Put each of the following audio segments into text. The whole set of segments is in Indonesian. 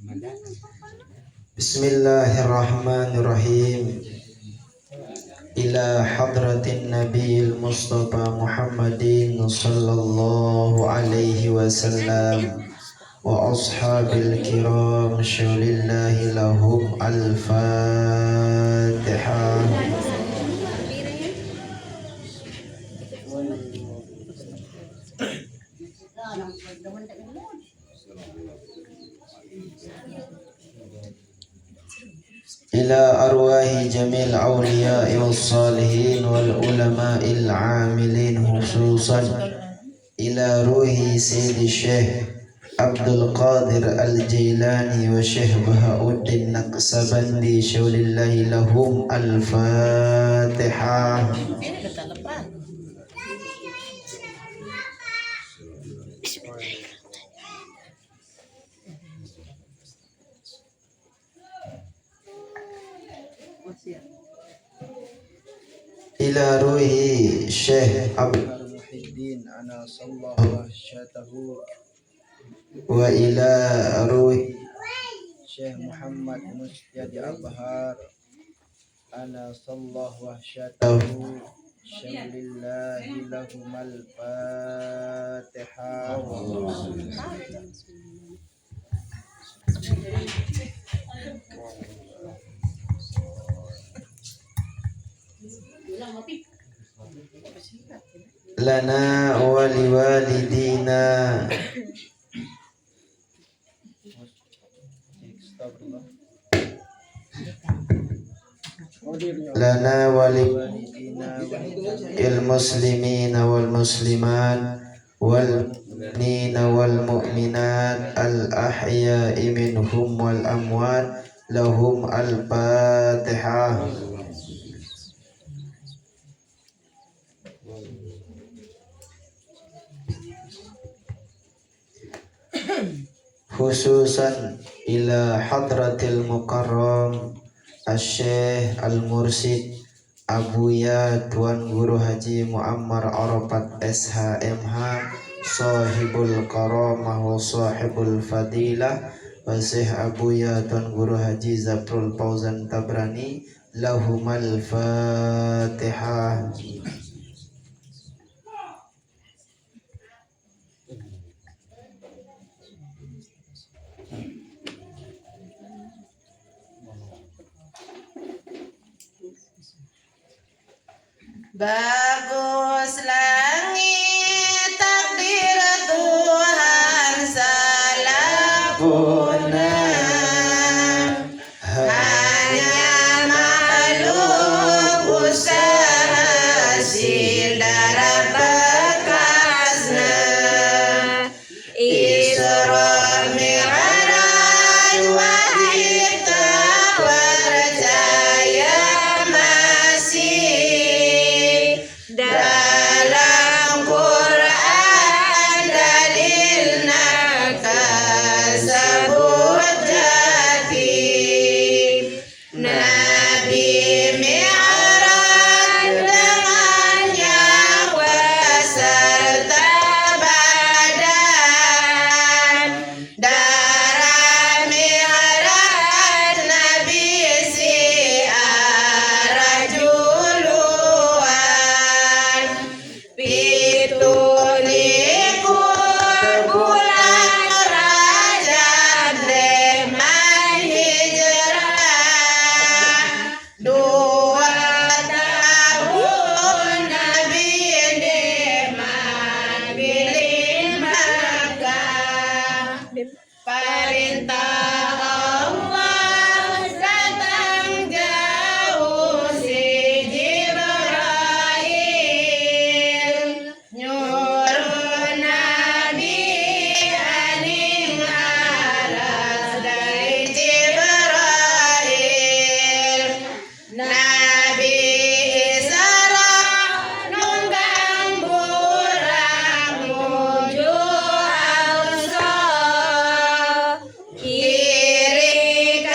Bismillahirrahmanirrahim. Ila hadratin Nabiil Mustafa Muhammadin sallallahu alaihi wasallam wa ashabil kiram syulillahi lahum al-Fatihah. Ila arwahi jamil awliya'i wassalihin wal ulama'il amilin khususan ila ruhi Sayyidi Syekh Abdul Qadir Al-Jailani wa Syekh Bahauddin Naqsabandi syaulillahi lahum al-Fatihah. Ila ruhi Syekh Abdul Muhyiddin ana sallallahu syatahu wa ila ruhi Syekh Muhammad Mustadi Abhar ana sallallahu syatahu syaulillahi lahumal Fatihah. Lana wa liwalidina lana wa lil muslimina wal muslimat wal mu'minina wal mu'minat al ahya'i minhum wal amwat lahum al-Fatihah. Khususan ila hadratil mukarram Asy-Syaikh Al-Mursyid Abuya Tuan Guru Haji Muammar Arafat SHMH Sahibul Karamah wa Sahibul Fadilah wa Syekh Abuya Tuan Guru Haji Zaprul Fauzan Tabrani lahumal Fatihah. Bagus langit takdir Tuhan salahguna, hanya makhluk usaha hasil darah bekasnya. Isra Mi'raj wahid tak percaya masih dalam Quran dalilna kasebut jati. Nabi Mi'raj dengannya beserta badan, darah Mi'raj Nabi siarah juluan. Pitulikul bulan Rajab Deman hijrah, 2 tahun Nabi Deman bilin Makkah. Perintah Allah datang jauh si Jibril, nyuruh Nabi aning aras dari Jibril. Nabi Isra nunggang burang nuju Aqsa, kiri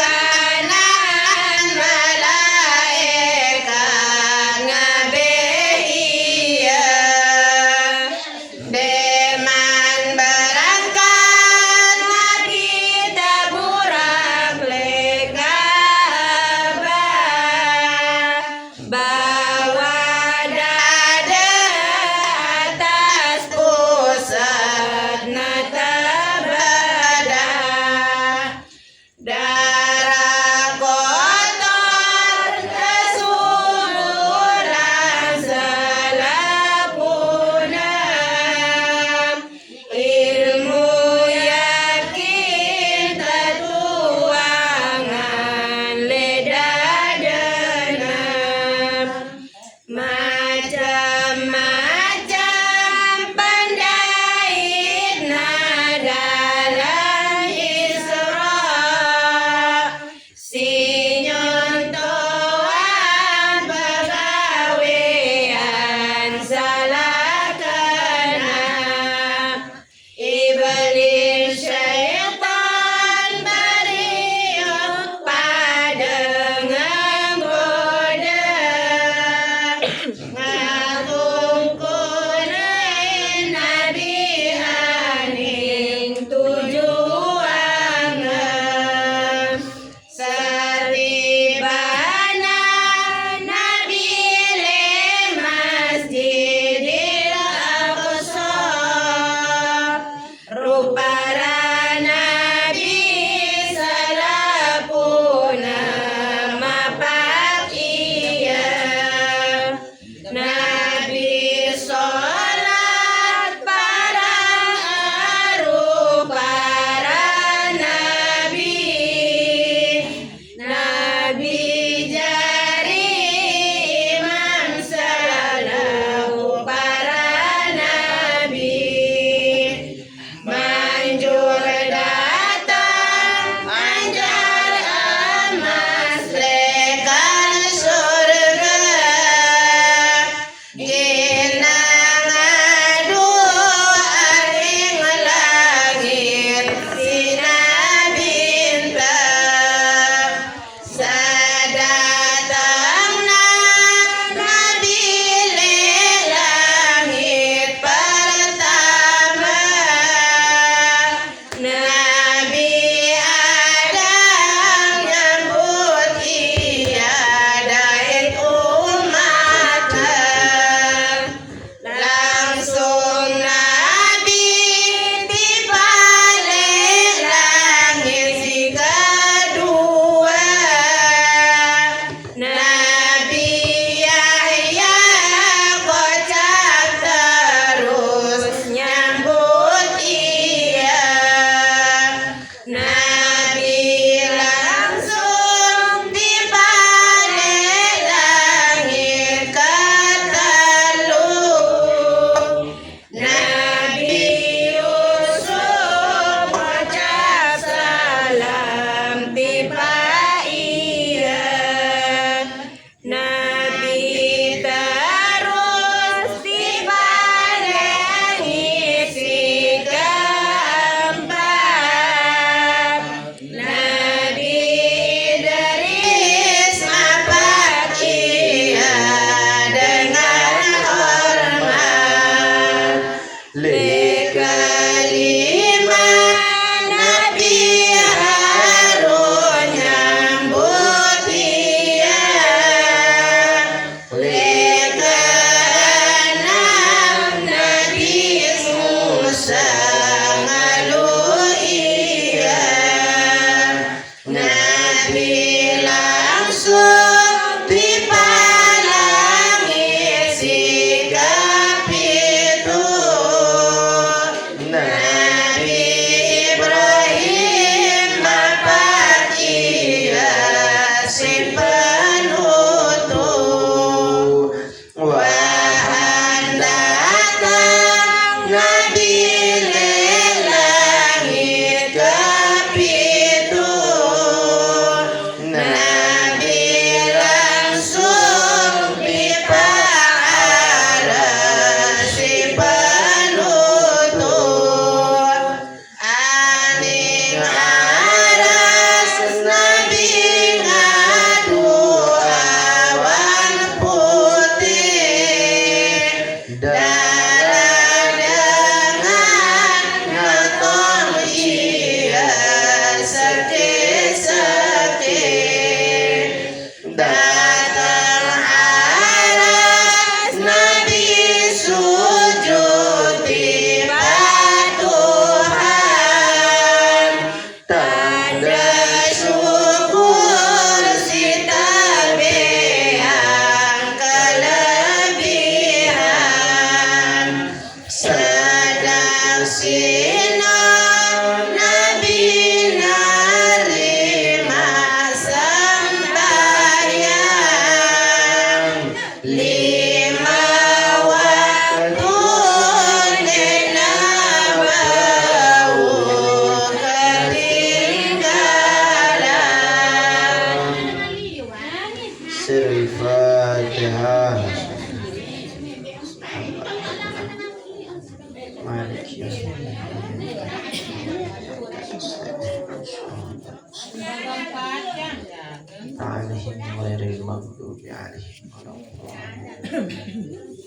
alaihim ghairil maghdubi alaihim waladdallin.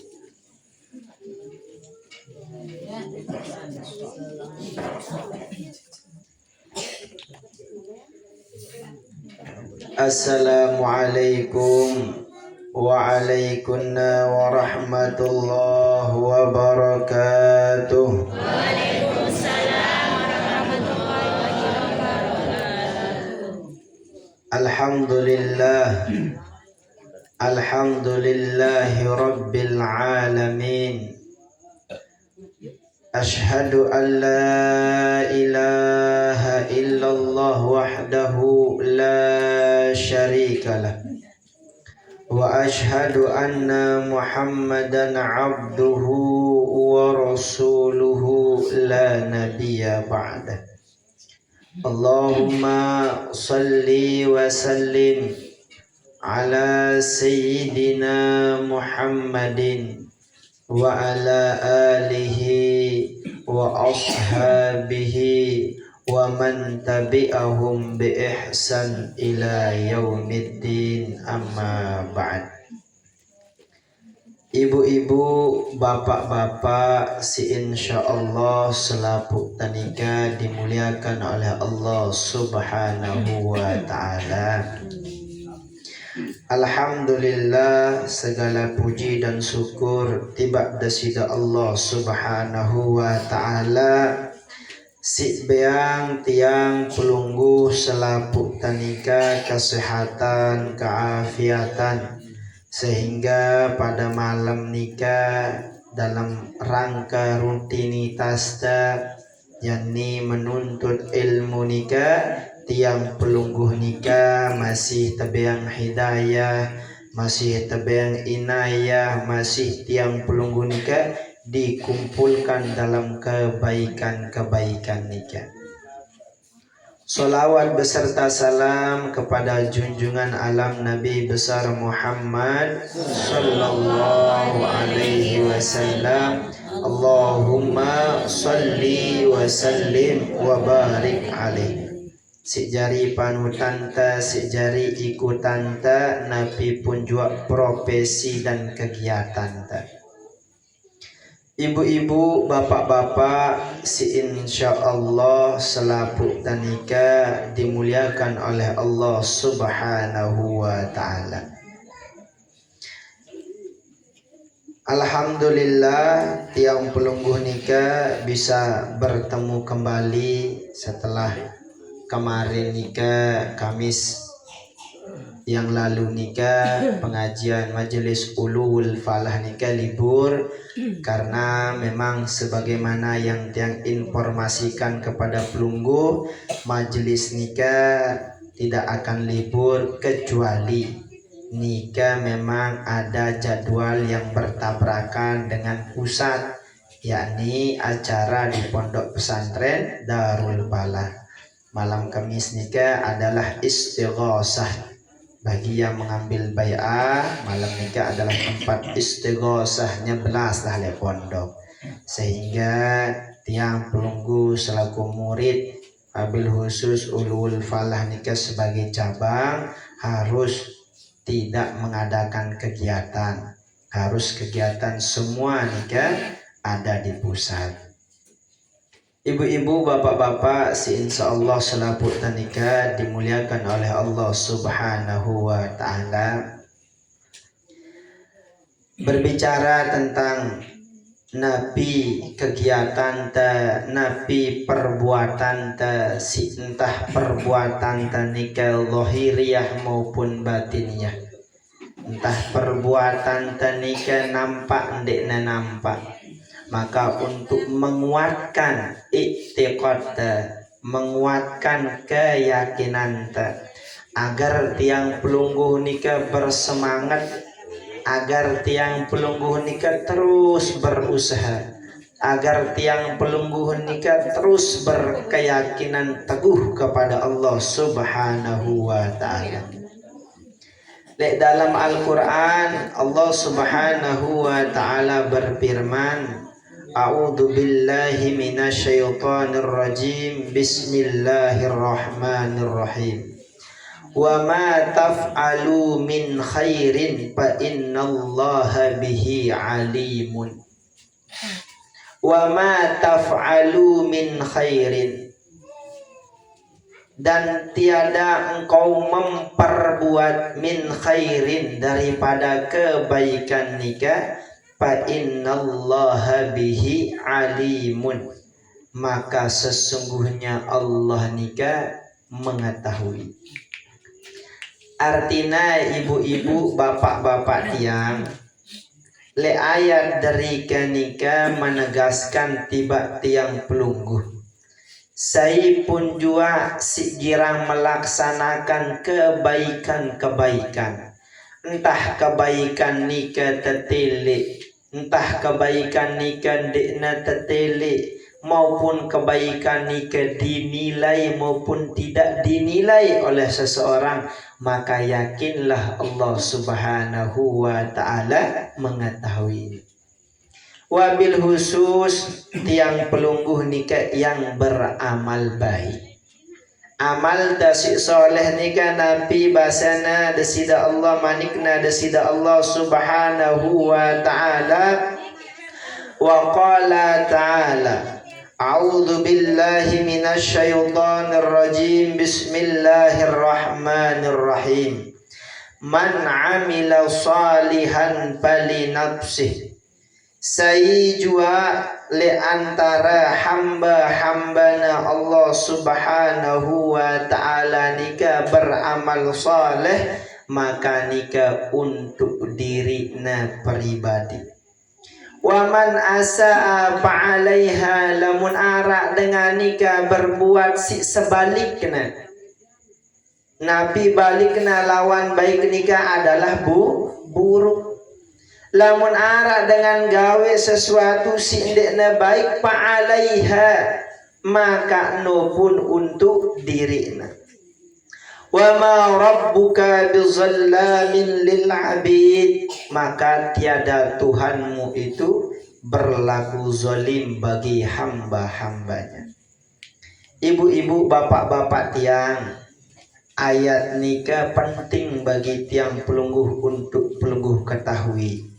Assalamualaikum waalaikumsalam warahmatullahi wabarakatuh. Alhamdulillah, alhamdulillahi rabbil alamin. Ashhadu an la ilaha illallah wahdahu la syarikalah wa ashhadu anna Muhammadan abduhu wa rasuluhu la nabiyya ba'dah. Allahumma salli wa sallim ala sayyidina Muhammadin wa ala alihi wa ashabihi wa man tabi'ahum bi ihsan ila yaumiddin, amma ba'd. Ibu-ibu, bapak-bapak, si insyaallah selapu tanika dimuliakan oleh Allah Subhanahu wa ta'ala. Alhamdulillah, segala puji dan syukur tiba dasida Allah Subhanahu wa ta'ala. Si beang tiang pelungguh selapu tanika kesehatan, keafiatan, sehingga pada malam nikah dalam rangka rutinitas yakni menuntut ilmu nikah, tiang pelungguh nikah masih tebeang hidayah, masih tebeang inayah, masih tiang pelungguh nikah dikumpulkan dalam kebaikan-kebaikan nikah. Salawat beserta salam kepada junjungan alam Nabi besar Muhammad sallallahu alaihi wasallam. Allahumma salli wa sallim wa barik alaih. Si jari panutan ta, si jari ikutan ta, Nabi pun juga profesi dan kegiatan ta. Ibu-ibu, bapak-bapak, si insyaallah selapu tanika dimuliakan oleh Allah Subhanahu wa ta'ala. Alhamdulillah, tiang pelungguh nikah bisa bertemu kembali setelah kemarin nikah, Kamis yang lalu nikah, pengajian majelis ulul falah nikah libur karena memang sebagaimana yang tiang informasikan kepada pelungguh, majelis nikah tidak akan libur kecuali nikah memang ada jadwal yang bertabrakan dengan pusat, yakni acara di pondok pesantren Darul Balah. Malam Kamis nikah adalah istighosah. Bagi yang mengambil bai'ah, malam nikah adalah tempat istighosahnya belas lah oleh pondok. Sehingga tiang pelunggu selaku murid wabil khusus ulul falah nikah sebagai cabang harus tidak mengadakan kegiatan. Harus kegiatan semua nikah ada di pusat. Ibu-ibu, bapak-bapak, si insyaallah selapu tanika dimuliakan oleh Allah Subhanahu wa ta'ala. Berbicara tentang Nabi kegiatan ta, Nabi perbuatan ta, si entah perbuatan ta nikah zahiriyah maupun batiniyah. Entah perbuatan ta nikah nampak ndekna nampak. Maka untuk menguatkan i'tiqad, menguatkan keyakinan agar tiang pelungguh nikah bersemangat, agar tiang pelungguh nikah terus berusaha, agar tiang pelungguh nikah terus berkeyakinan teguh kepada Allah Subhanahu wa ta'ala. Dalam Al-Quran Allah Subhanahu wa ta'ala berfirman, A'udzu billahi minasyaitonir rajim. Bismillahirrahmanirrahim. Wa ma taf'alu min khairin fa innallaha bihi alimun. Wa ma taf'alu min khairin, dan tiada engkau memperbuat min khairin daripada kebaikan nikah, fa innallaha bihi alimun, maka sesungguhnya Allah nikah mengetahui. Artinya ibu-ibu, bapak-bapak tiang, le ayat dari kenika menegaskan tiba tiang pelungguh. Saya pun juga si girang melaksanakan kebaikan-kebaikan. Entah kebaikan nikah tetele, entah kebaikan nikah dekna tetele, maupun kebaikan nikah dinilai maupun tidak dinilai oleh seseorang, maka yakinlah Allah Subhanahu wa ta'ala mengetahui. Wabil khusus tiang pelungguh nikah yang beramal baik. Amal tasik soleh nikah Nabi basana desida Allah manikna desida Allah Subhanahu wa ta'ala. Wa qala ta'ala, a'udzu billahi minasyaitonir rajim. Bismillahirrahmanirrahim. Man 'amila shalihan falinafsih. Saya jua le antara hamba-hambana Allah Subhanahu wa ta'ala nika beramal saleh, maka nika untuk dirinya pribadi. Wa man asaa fa'alaiha, lamun arak dengan nika berbuat si sebaliknya. Nabi balikna lawan baik nika adalah buruk. Lamun arak dengan gawe sesuatu si indekna baik, fa'alaiha, maka no pun untuk dirinya. Wa ma rabbuka bizallamin lil abid, maka tiada Tuhanmu itu berlaku zalim bagi hamba-hambanya. Ibu-ibu, bapak-bapak tiang, ayat nikah penting bagi tiang pelungguh untuk pelungguh ketahui,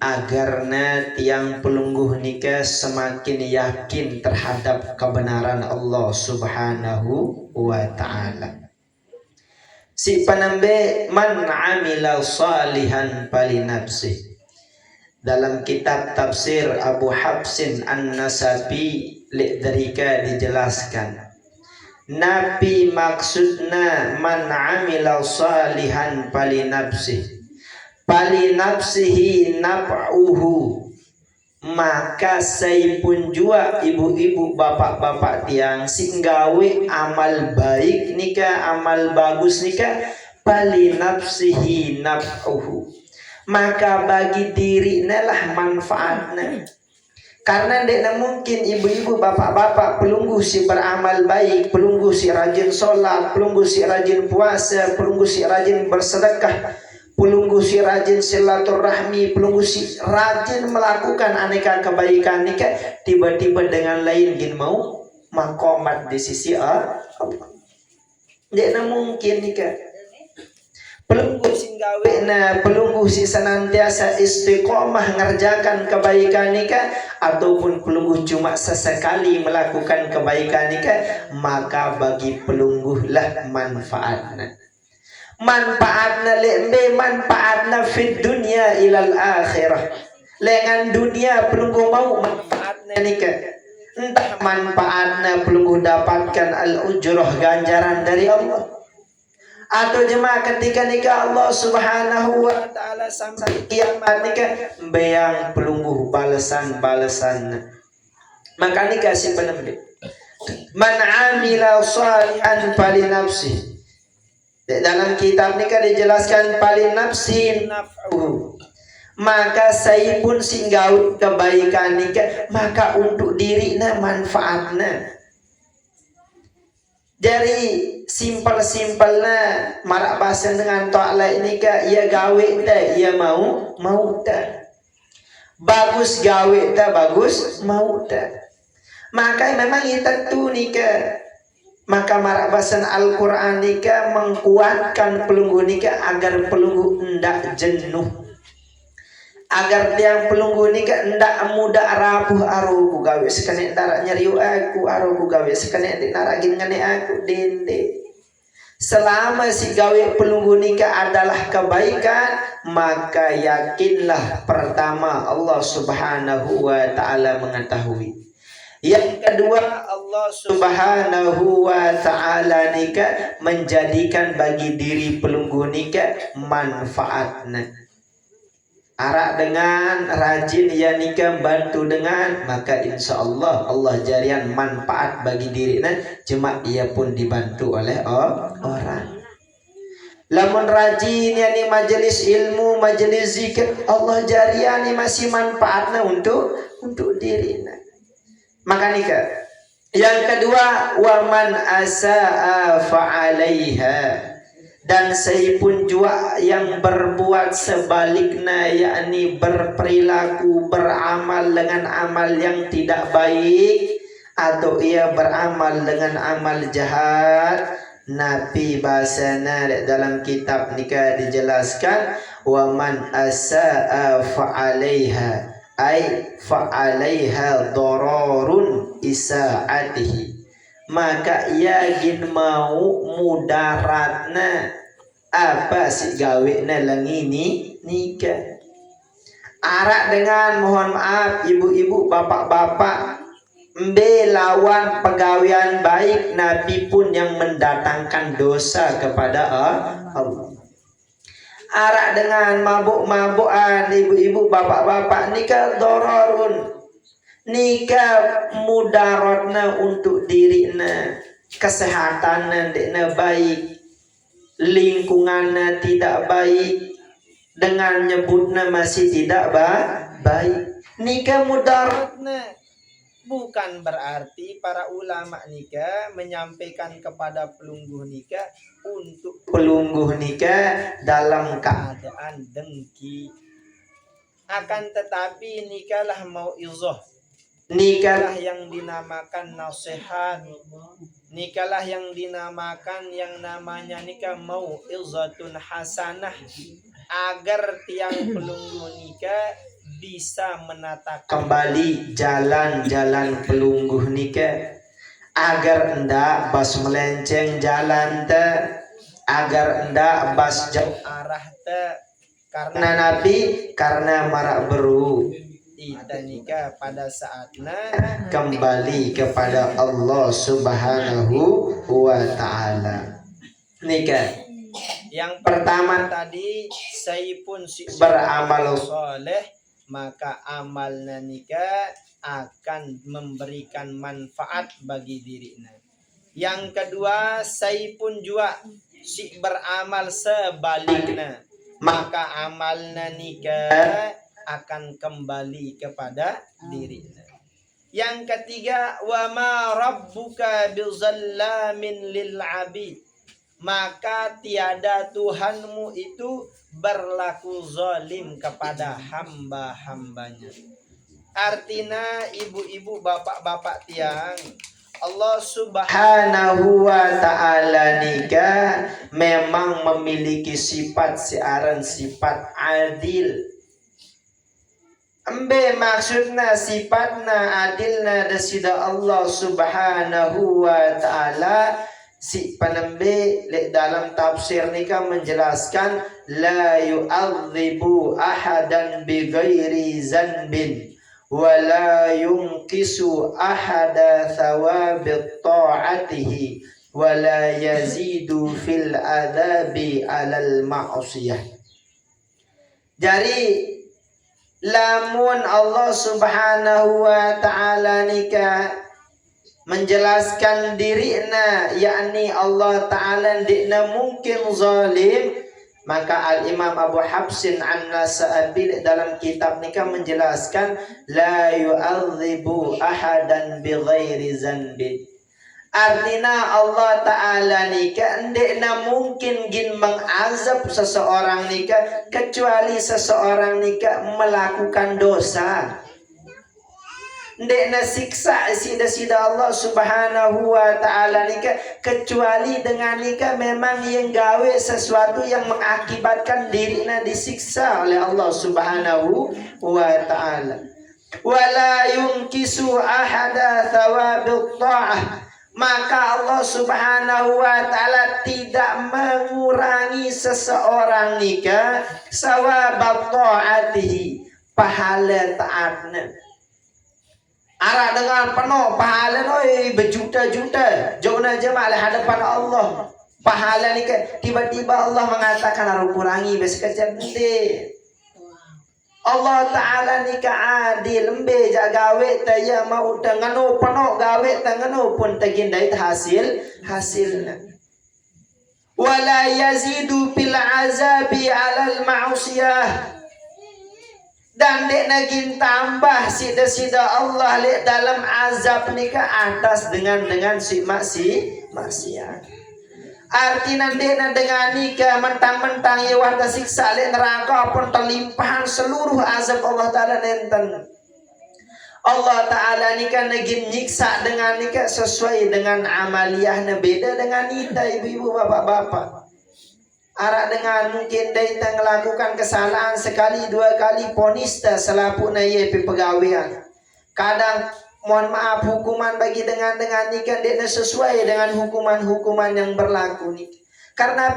agarna tiang pelungguh nikah semakin yakin terhadap kebenaran Allah Subhanahu wa ta'ala. Si penambe man amila salihan falinafsih. Dalam kitab tafsir Abu Habsin An-Nasabi derika dijelaskan, Nabi maksudna man amila salihan falinafsih, falinafsihi naf'uhu, maka saya pun jua ibu-ibu, bapak-bapak tiang si nggawe amal baik nikah, amal bagus nikah, falinafsihi naf'uhu, maka bagi dirinya lah manfaatnya. Karena tidak mungkin ibu-ibu, bapak-bapak pelungguh si beramal baik, pelungguh si rajin sholat, pelungguh si rajin puasa, pelungguh si rajin bersedekah, pelungguh si rajin silaturahmi, pelungguh si rajin melakukan aneka kebaikan nikah, tiba-tiba dengan lain gin mau makomat di sisi Allah. Tidak mungkin nikah. Pelungguh si gawena, pelungguh si senantiasa istiqomah ngerjakan kebaikan nikah, ataupun pelungguh cuma sesekali melakukan kebaikan nikah, maka bagi pelungguh lah manfaatnya. Manfaatna lembe, manfaatna fit dunia ilal akhirah. Lengan dunia pelungguh mau manfaatna nikah, entah manfaatna pelungguh dapatkan al-ujrah, ganjaran dari Allah, atau jemaah ketika nikah Allah Subhanahu wa ta'ala sampai kiamat nikah bayang pelungguh balasan-balasan. Maka nikah si penembe man amila salihan falinafsih. Dalam kitab nikah dijelaskan falinafsi naf'uhu, maka saya pun singgau kebaikan nikah, maka untuk dirinya manfaatnya. Jadi simpel-simpelnya marak bahasa dengan ta'ala nikah, ia gawe dah, ia mau dah. bagus gawe ta bagus mau ta. Maka memang tentu nika, maka marak bahasan Al-Quran nika mengkuatkan pelunggu nika agar pelunggu hendak jenuh, agar tiang pelunggu nika hendak mudah rapuh aruku gawe sekane darak nyeriu aku aruku gawe sekane narak gin ngane aku dende. Selama si gawe pelunggu nika adalah kebaikan, maka yakinlah pertama Allah Subhanahu wa ta'ala mengetahui. Yang kedua, Allah Subhanahu wa ta'ala nika menjadikan bagi diri pelunggu nika manfaatna. Arak dengan rajin ya nika bantu dengan, maka insya Allah Allah jarian manfaat bagi dirinya, cuma ia pun dibantu oleh orang. Lamun rajin ya ni majelis ilmu, majelis zikir, Allah jarian ni masih manfaatnya untuk dirinya. Maka nikah. Yang kedua, waman asaa fa'alaiha, dan saya pun juga yang berbuat sebaliknya, yakni berperilaku beramal dengan amal yang tidak baik, atau ia beramal dengan amal jahat. Nabi bahasana dalam kitab nikah dijelaskan, waman asaa fa'alaiha ay fa'alaiha dararun isaatihi, maka ia gin mau mudaratna apa si gawe na langi ni nikah. Arak dengan mohon maaf ibu-ibu bapak-bapak lawan pegawaian baik, Nabi pun yang mendatangkan dosa kepada Allah. Arak dengan mabuk-mabukan ibu-ibu bapak-bapak nikah dororun, nikah mudaratna untuk dirina, kesehatannya tidak baik, lingkungannya tidak baik, dengan nyebutnya masih tidak baik. Nikah mudaratna bukan berarti para ulama nikah menyampaikan kepada pelungguh nikah untuk pelungguh nikah dalam keadaan dengki. Akan tetapi nikahlah mau'izah, nikahlah yang dinamakan nasihat, nikahlah yang dinamakan yang namanya nikah mau'izatun hasanah, agar tiang pelungguh nikah bisa menata kembali jalan-jalan pelungguh nikah, agar ndak bas melenceng jalan te, agar ndak bas jauh arah te, karena Nabi karena marak beru kita nikah pada saatnya kembali kepada Allah Subhanahu wa ta'ala. Nikah yang pertama tadi, saya pun beramal soleh, maka amalnya nikah akan memberikan manfaat bagi dirinya. Yang kedua, saya pun juga si beramal sebaliknya, maka amalnya nikah akan kembali kepada dirinya. Yang ketiga, wa ma rabbuka bizallamin lil abid, maka tiada Tuhanmu itu berlaku zalim kepada hamba-hambanya. Artinya ibu-ibu bapak-bapak tiang, Allah Subhanahu wa ta'ala nikah memang memiliki sifat siaran sifat adil. Embe maksudna sifatna adilna dasida Allah Subhanahu wa ta'ala. Si penembe dalam tafsir nikah menjelaskan la yu'adzibu ahadan bighairi zanbin wa la yunqisu ahada thawabit ta'atihi wa la yazidu fil adabi alal ma'asiyah. Jadi lamun Allah Subhanahu wa ta'ala nikah menjelaskan dirinya, yakni Allah Ta'ala dikna mungkin zalim, maka Al-Imam Abu Habsin An-Nasa'abil dalam kitab nikah menjelaskan la yu'adzibu ahadan bighairi zanbin, Artinya Allah Ta'ala nikah ndekna mungkin gin mengazab seseorang nikah kecuali seseorang nikah melakukan dosa. Ndekna siksa sida-sida Allah Subhanahu wa Ta'ala nikah kecuali dengan nikah memang yang gawe sesuatu yang mengakibatkan dirinya disiksa oleh Allah Subhanahu wa Ta'ala. Wala yunkisu ahada thawabut ta'ah, maka Allah Subhanahu wa Ta'ala tidak mengurangi seseorang nikah sawabat ta'atihi, pahala taatnya. Arak dengan penuh pahala noi berjuta-juta jauhna jemaah hadapan Allah. Pahala nikah tiba-tiba Allah mengatakan harus kurangi besekejap nanti. Allah Ta'ala nikah adil lembe jak gawe taya mau tengano penuh gawe tengano pun tegindai hasilnya. Wala yazidu bil azabi alal ma'usiyah, dan dek nagin tambah sida-sida Allah le dalam azab nikah atas dengan si maksiat. Artinya dek dengan nikah mentang-mentang ya warga siksa le neraka pun terlimpahan seluruh azab Allah Ta'ala nenten. Allah Ta'ala nikah nagin nyiksa dengan nikah sesuai dengan amaliyahnya beda dengan kita ibu-ibu bapak-bapak. Arak dengan mungkin dia melakukan kesalahan sekali dua kali ponista selaku naya pegawaian. Kadang mohon maaf hukuman bagi dengan nikah dia sesuai dengan hukuman yang berlaku nih. Karena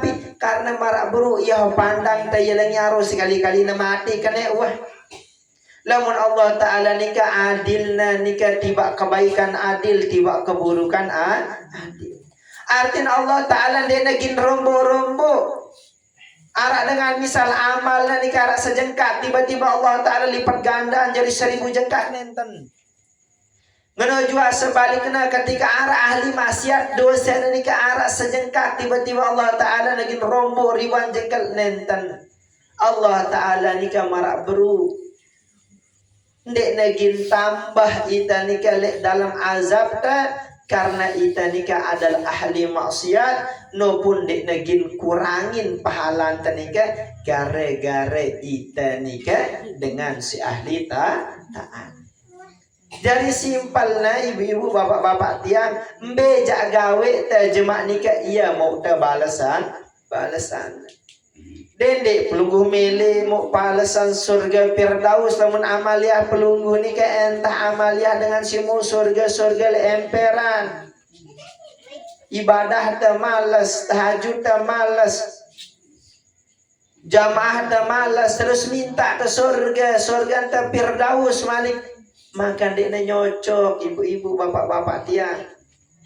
marak buru ia pandang taya lengyaro sekali-kali na mati kena wah. Lamun Allah Ta'ala nikah adilna nikah tiba kebaikan adil tiba keburukan adil. Artinya Allah Ta'ala dia nagin rombo-rombo. Arak dengan misal amalnya nikah arak sejengkat tiba-tiba Allah Ta'ala lipat ganda jadi 1000 jengkat nenten. Ngono juga sebaliknya ketika arak ahli maksiat dosa nikah arak sejengkat tiba-tiba Allah Ta'ala nagin rombo ribuan jengkat nenten. Allah Ta'ala nikah marak beru. Ndek nagin tambah ita nikah dalam azab ta karena ita nikah adalah ahli maksiat no pun dek nagin kurangin pahala nikah gare-gare ita nikah dengan si ahli taat. Jadi simpelnya ibu-ibu bapak-bapak tiang mbejak gawe ta jemaah nikah ia mau ta balasan dendek pelungguh mele mau balasan surga Firdaus namun amaliyah pelungguh nikah entah amaliyah dengan simu surga le emperan. Ibadah ta malas, tahajud ta malas, jamaah ta malas, terus minta ke surga ta Firdaus malik, maka dekna nyocok ibu-ibu bapak-bapak tiang.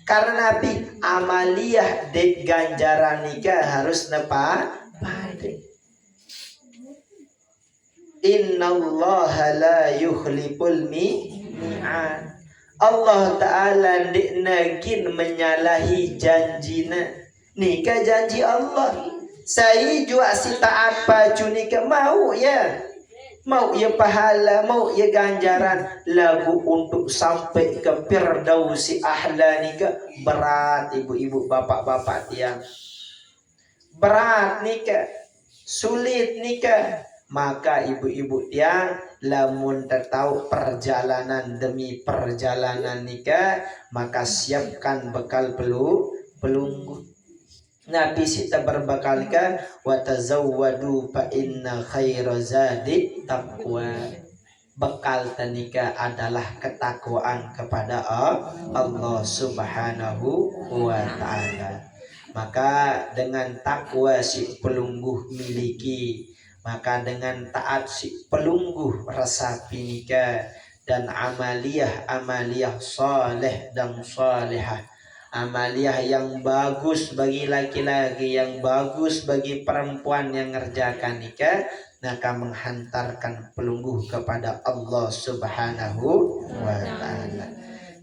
Karena Nabi amaliyah dek ganjaran nikah harus nepa Innallaha la yukhliful mi'ad. Allah Ta'ala nagin menyalahi janjina. Nikah janji Allah. Saya juga si taat baju nikah mau ya pahala, mau ya ganjaran lagu untuk sampai ke Firdausi ahla nikah berat ibu-ibu bapak-bapak tiang. Berat nikah, sulit nikah. Maka ibu-ibu tiang lamun tertahu perjalanan demi perjalanan nikah, maka siapkan bekal pelunggu. Nabi sita berbakalkan wa tazawwadu fa inna khaira zadi taqwa. Bekal nikah adalah ketakwaan kepada Allah Subhanahu wa Ta'ala. Maka dengan takwa si pelungguh miliki, maka dengan taat si pelungguh resapi nikah, dan amaliyah saleh dan salihah, amaliyah yang bagus bagi laki-laki, yang bagus bagi perempuan yang ngerjakan nikah, maka menghantarkan pelungguh kepada Allah Subhanahu wa Ta'ala.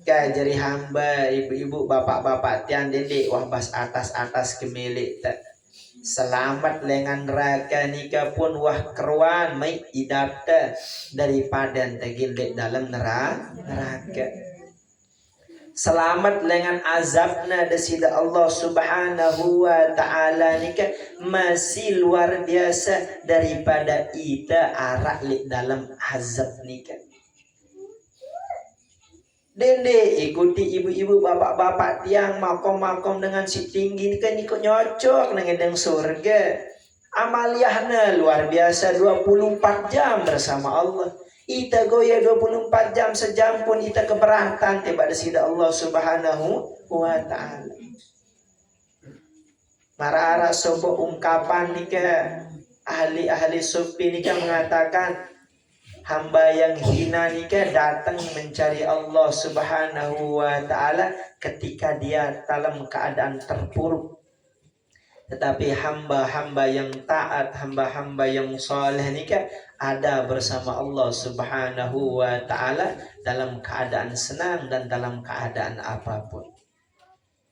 Jadi hamba ibu-ibu bapak-bapak tiang dedek wah bas atas kemilik tak selamat lengan neraka nikah pun wah keruan mai idapta daripada tegil dalam neraka. selamat dengan azabna desida Allah Subhanahu wa taala nika masih luar biasa daripada ita arak li dalam azab nika. Dende ikuti ibu-ibu bapak-bapak tiang makom-makom dengan si tinggi nika niko nyocok dengan surga. Amaliyahna luar biasa 24 jam bersama Allah. Ita goya 24 jam, sejam pun ita keberatan kepada sida Allah Subhanahu wa taala. Marara sobo ungkapan nika ahli-ahli sufi nika mengatakan hamba yang hina nika datang mencari Allah Subhanahu wa taala ketika dia dalam keadaan terpuruk. Tetapi hamba-hamba yang taat, hamba-hamba yang soleh nika ada bersama Allah Subhanahu wa taala dalam keadaan senang dan dalam keadaan apapun.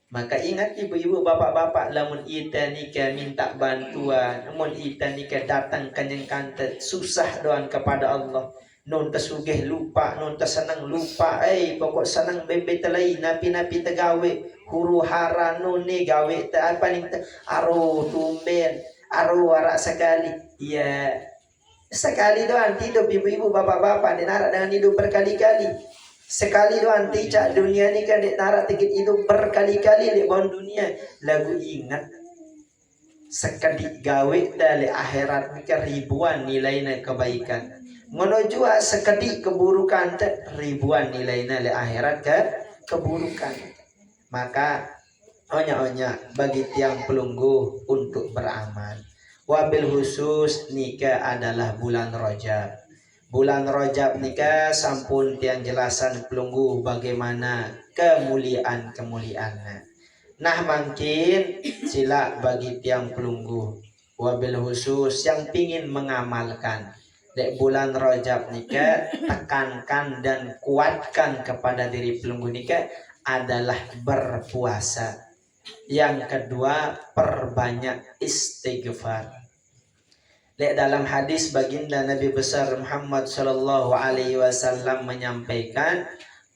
Maka ingat ibu-ibu bapak-bapak, lamun ita nika minta bantuan, lamun ita nika datang kenyang kantet susah doan kepada Allah. Non tersugih lupa, non tersenang lupa, pokok senang bebe telai napi-napi tegawe huru hara none gawe te apa nih aro tumben aro warak sekali ya sekali doang hidup ibu-ibu bapak-bapak dinarak dengan hidup berkali-kali sekali doang ticak dunia ni kan dinarak tigit hidup berkali-kali di bawah dunia lagu ingat sekali gawe dari akhirat ni ribuan nilainya kebaikan menuju sekali keburukan ribuan nilainya di akhirat ke keburukan. Maka onya-onya bagi tiang pelunggu untuk beramal. Wabil khusus nikah adalah bulan Rajab. Bulan Rajab nikah sampun tiang jelasan pelunggu bagaimana kemuliaan-kemuliaannya. Nah mungkin sila bagi tiang pelunggu wabil khusus yang pingin mengamalkan dek bulan Rajab nikah tekankan dan kuatkan kepada diri pelunggu nikah adalah berpuasa. Yang kedua perbanyak istighfar. Lihat dalam hadis baginda Nabi besar Muhammad sallallahu alaihi wasallam menyampaikan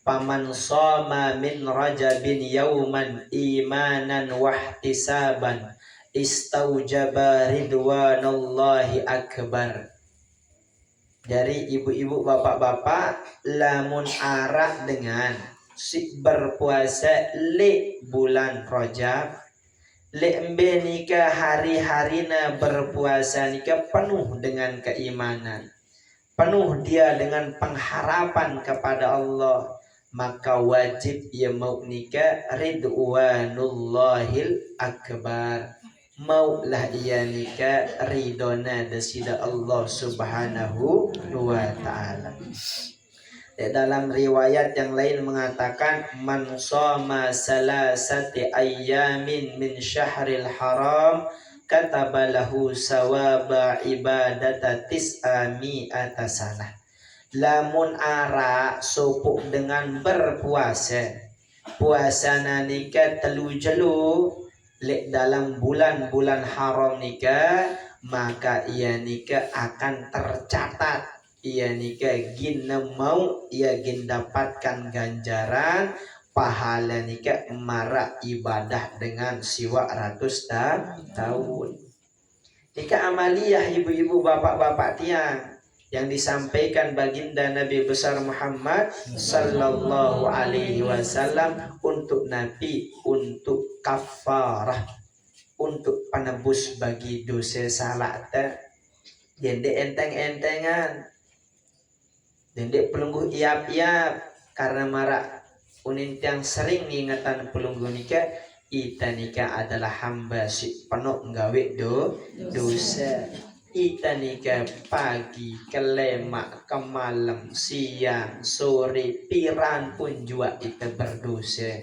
paman shoma min rajabin yauman imanan wahtisaban istaujaba ridwanallahi akbar. Dari ibu-ibu bapak-bapak lamun arak dengan si berpuasa le bulan Rajab le embe nikah hari-harina berpuasa nikah penuh dengan keimanan, penuh dia dengan pengharapan kepada Allah, maka wajib ia mau nikah ridwanullahil akbar, maulah ia nikah ridona desida Allah Subhanahu wa taala. Dalam riwayat yang lain mengatakan man shoma salasati ayyamin min syahril haram katabalahu sawaba ibadata tis'ami'ata sanah. Lamun ara sopuk dengan berpuasa puasana nikah telu jelu lek dalam bulan-bulan haram nikah, maka ia nikah akan tercatat ia nikah gina mau ia gin dapatkan ganjaran pahala nikah marak ibadah dengan siwa ratus tahun. Nikah amaliyah ibu-ibu bapak-bapak tiang yang disampaikan baginda Nabi besar Muhammad sallallahu alaihi wasallam untuk Nabi, untuk kafarah, untuk penebus bagi dosa salah jende enteng-entengan dendek pelunggu iap-iap karena marak unin yang sering ingatan pelunggu nikah ita nikah adalah hamba si penuh nggawe dosa. Ita nikah pagi kelemak ke malam siang sore piran pun juga ita berdosa.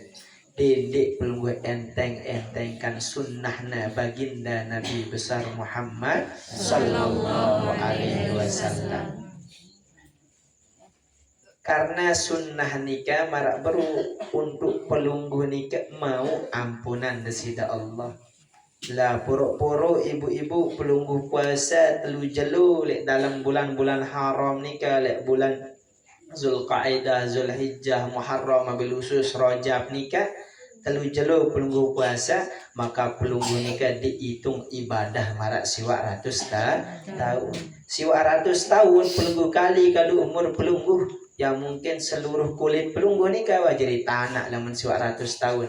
Dendek pelunggu enteng-entengkan sunnahna baginda Nabi besar Muhammad sallallahu alaihi wasallam. Karena sunnah nikah marak beru untuk pelunggu nikah mau ampunan desida Allah. Lah poro-poro ibu-ibu pelunggu puasa telu jelu lek dalam bulan-bulan haram nikah lek bulan Zulqaidah, Zulhijjah, Muharram, bil usus Rajab nikah telu jelo pelunggu puasa, maka pelunggu nikah dihitung ibadah marak siwak ratus tahun. Siwak ratus tahun pelunggu kali kadu umur pelunggu yang mungkin seluruh kulit pelunggu nikah wajari tanah lamun siwak ratus tahun.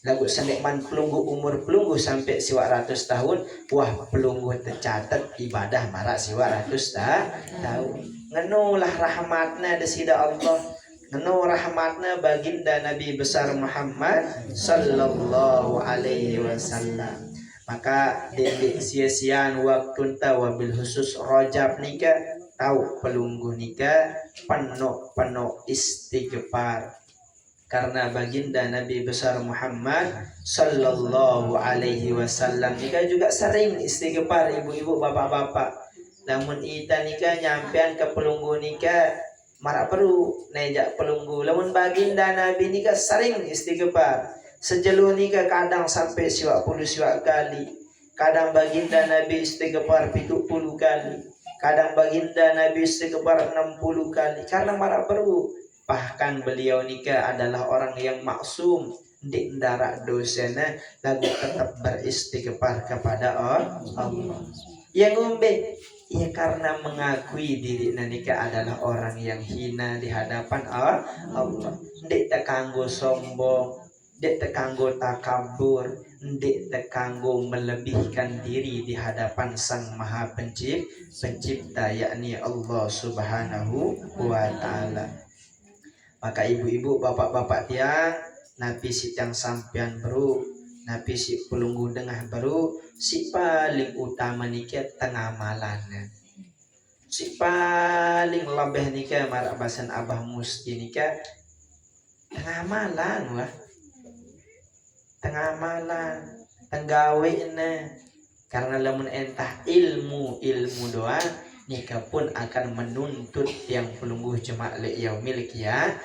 Lagu senekman pelunggu umur pelunggu sampai siwak ratus tahun, wah pelunggu tercatat ibadah marak siwak ratus tahun. Ngenulah rahmatna desida Allah, ngenu rahmatna baginda Nabi besar Muhammad sallallahu alaihi wasallam. Maka dedik sia-siaan waktu wabil khusus Rajab nikah tahu pelunggu nikah penuh istighfar. Karena baginda Nabi besar Muhammad sallallahu alaihi wasallam nikah juga sering istighfar ibu-ibu bapak-bapak. Namun ita nikah nyampean ke pelunggu nikah marak perlu nejak pelunggu. Namun baginda Nabi nikah sering istighfar. Sejelu nikah kadang sampai 70 kali. Kadang baginda Nabi istighfar 70 kali. Kadang baginda Nabi istighfar 60 kali. Karena marak perlu. Bahkan beliau nikah adalah orang yang maksum di darat dosanya, lalu tetap beristighfar kepada Allah. Yang ngombe ya karena mengakui diri nikah adalah orang yang hina di hadapan Allah. Ndek tekanggo sombong, ndek tekanggo takabur, ndek tekanggo melebihkan diri di hadapan Sang Maha Pencipta yakni Allah Subhanahu wa taala. Maka ibu-ibu bapak-bapak tiang napi si tiang sampean baru, napi si pelunggu dengah baru, si paling utama nikah tengah malan. Si paling lebih nikah marak bahasan abah musti nikah tengah malan wah. Tengah malan, tenggawe karena lamun entah ilmu doa nikah pun akan menuntut yang pelunggu jemaah yaumil kiamat.